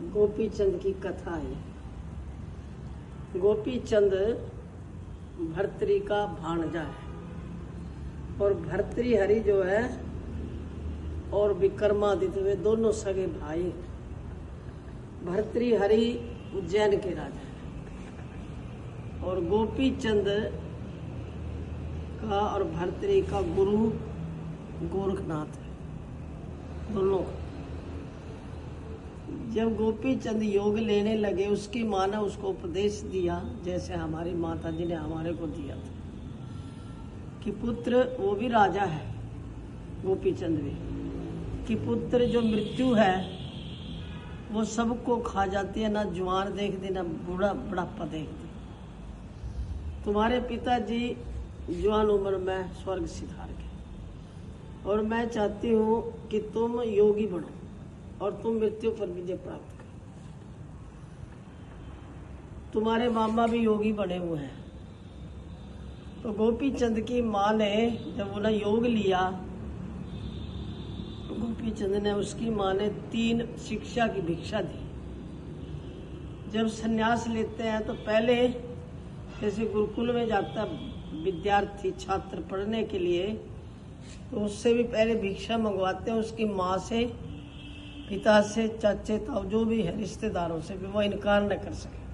गोपी चंद की कथा है। गोपी चंद भर्तृहरि का भांजा है और भर्तृहरि जो है और विक्रमादित्य वे दोनों सगे भाई हैं। भर्तृहरि उज्जैन के राजा हैं और गोपी चंद का और भर्तृहरि का गुरु गोरखनाथ है दोनों का। जब गोपी चंद योग लेने लगे उसकी माँ ने उसको उपदेश दिया, जैसे हमारी माता जी ने हमारे को दिया था कि पुत्र, वो भी राजा है गोपी चंद भी, कि पुत्र जो मृत्यु है वो सबको खा जाती है, ना जवान देखती ना बुढ़ापा देखती। तुम्हारे पिताजी जवान उम्र में स्वर्ग सिधार गए और मैं चाहती हूँ कि तुम योगी बनो और तुम मृत्यु पर विजय प्राप्त करो। तुम्हारे मामा भी योगी बने हुए हैं। तो गोपी चंद की माँ ने जब उन्हें योग लिया, गोपी चंद ने उसकी माँ ने 3 शिक्षा की भिक्षा दी। जब सन्यास लेते हैं तो पहले जैसे गुरुकुल में जाता विद्यार्थी छात्र पढ़ने के लिए, तो उससे भी पहले भिक्षा मंगवाते हैं उसकी माँ से, पिता से, चाचे ताऊ जो भी है रिश्तेदारों से भी, वो इनकार न कर सके।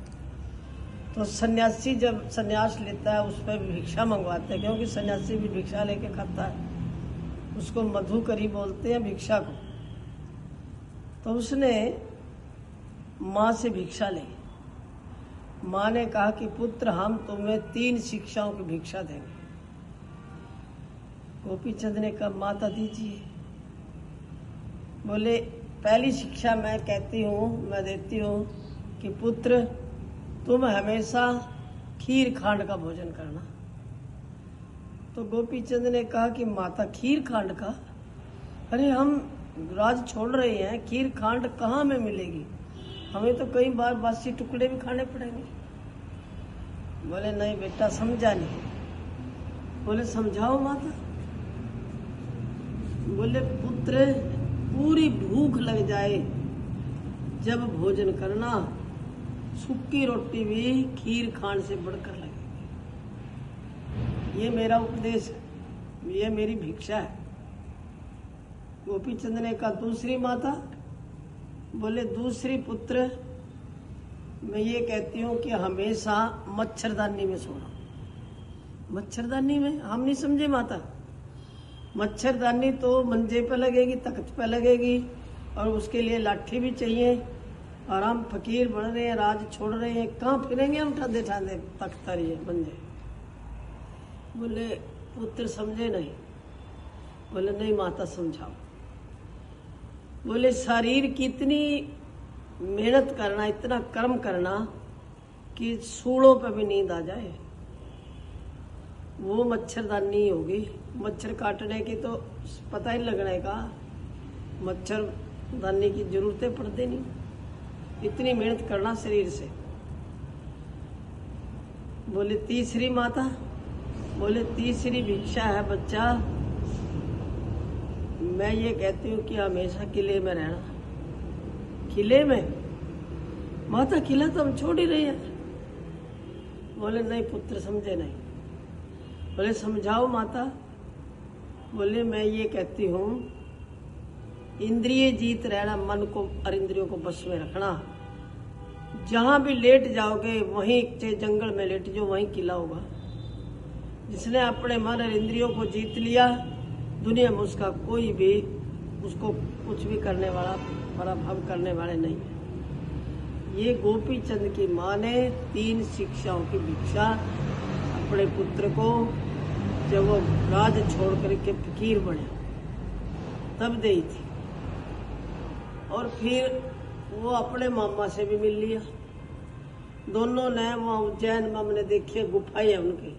तो सन्यासी जब सन्यास लेता है उस पर भी भिक्षा मंगवाते हैं, क्योंकि सन्यासी भी भिक्षा लेके खाता है, उसको मधुकरी बोलते हैं भिक्षा को। तो उसने माँ से भिक्षा ली। माँ ने कहा कि पुत्र, हम तुम्हें 3 शिक्षाओं की भिक्षा देंगे। गोपी चंद ने कहा माता दीजिए। बोले पहली शिक्षा मैं कहती हूँ, मैं देती हूँ कि पुत्र, तुम हमेशा खीर खांड का भोजन करना। तो गोपी चंद ने कहा कि माता खीर खांड का, अरे हम राज छोड़ रहे हैं, खीर खांड कहाँ में मिलेगी, हमें तो कई बार बासी टुकड़े भी खाने पड़ेंगे। बोले नहीं बेटा, समझा नहीं। बोले समझाओ माता। बोले पुत्र, पूरी भूख लग जाए जब भोजन करना, सूखी रोटी भी खीर खांड से बढ़कर लगेगी। ये मेरा उपदेश है, ये मेरी भिक्षा है। गोपी चंद ने कहा दूसरी माता। बोले दूसरी पुत्र, मैं ये कहती हूँ कि हमेशा मच्छरदानी में सोना। मच्छरदानी में हम नहीं समझे माता। मच्छरदानी तो मंजे पे लगेगी, तख्त पे लगेगी और उसके लिए लाठी भी चाहिए। और हम फकीर बन रहे हैं, राज छोड़ रहे हैं, कहाँ फिरेंगे हम ठांदे ठांदे तख्त ये मंजे। बोले पुत्र समझे नहीं। बोले नहीं माता समझाओ। बोले शरीर की इतनी मेहनत करना, इतना कर्म करना कि सूढ़ों पे भी नींद आ जाए, वो मच्छरदानी होगी। मच्छर काटने की तो पता ही लगने का, मच्छरदानी की जरूरतें पड़ती नहीं, इतनी मेहनत करना शरीर से। बोले तीसरी माता। बोले तीसरी भिक्षा है बच्चा, मैं ये कहती हूँ कि हमेशा किले में रहना। किले में माता, किला तो हम छोड़ ही रहे हैं। बोले नहीं पुत्र समझे नहीं। बोले समझाओ माता। बोले मैं ये कहती हूँ इंद्रिय जीत रहना, मन को और इंद्रियों को बस में रखना। जहाँ भी लेट जाओगे वहीं, चाहे जंगल में लेट जाओ, वहीं किला होगा। जिसने अपने मन और इंद्रियों को जीत लिया, दुनिया में उसका कोई भी उसको कुछ भी करने वाला, पराभव करने वाले नहीं है। ये गोपी चंद की माँ ने 3 शिक्षाओं की भिक्षा अपने पुत्र को, जब वो राज छोड़ करके फकीर बने तब दी थी। और फिर वो अपने मामा से भी मिल लिया। दोनों ने वहाँ उज्जैन में हमने देखी गुफाएं है उनकी,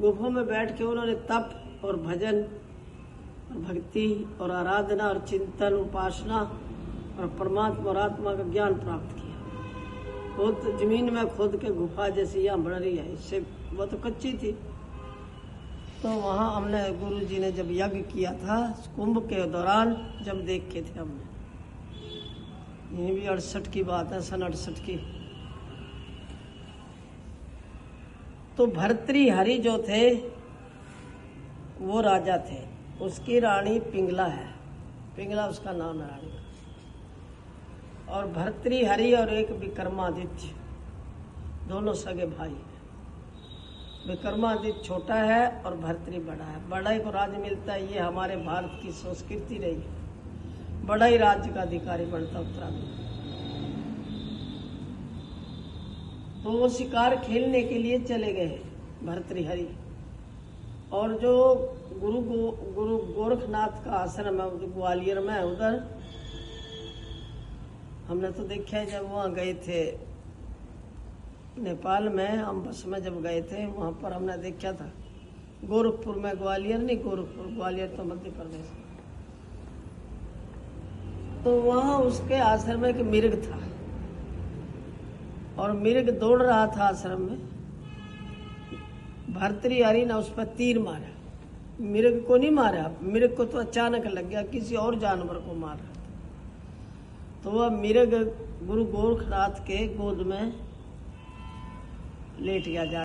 गुफा में बैठ के उन्होंने तप और भजन और भक्ति और आराधना और चिंतन उपासना और परमात्मा और आत्मा का ज्ञान प्राप्त किया। वो तो जमीन में खोद के गुफा जैसी यहाँ बन रही है, इससे वो तो कच्ची थी। तो वहाँ हमने गुरुजी ने जब यज्ञ किया था कुंभ के दौरान, जब देखे थे हमने ये भी 68 की बात है, सन 68 की। तो भर्तृहरि जो थे वो राजा थे, उसकी रानी पिंगला है, पिंगला उसका नाम है रानी का। और भर्तृहरि और एक विक्रमादित्य दोनों सगे भाई हैं। विक्रमादित्य छोटा है और भर्तृ बड़ा है। बड़ा को राज्य मिलता है, ये हमारे भारत की संस्कृति रही है, बड़ा ही राज्य का अधिकारी बनता उत्तराखंड। तो वो शिकार खेलने के लिए चले गए भर्तृहरि। और जो गुरु गोरखनाथ का आश्रम है ग्वालियर में, उधर हमने तो देखा है जब वहाँ गए थे नेपाल में, हम बस में जब गए थे वहाँ पर हमने देखा था। गोरखपुर में, ग्वालियर नहीं, गोरखपुर, ग्वालियर तो मध्य प्रदेश। तो वहाँ उसके आश्रम में एक मिर्ग था और मिर्ग दौड़ रहा था आश्रम में। भर्तृहरि ने उस पर तीर मारा, मिर्ग को नहीं मारा, मिर्ग को तो अचानक लग गया, किसी और जानवर को मारा। तो वह मिर्ग गुरु गोरखनाथ के गोद में लेट गया।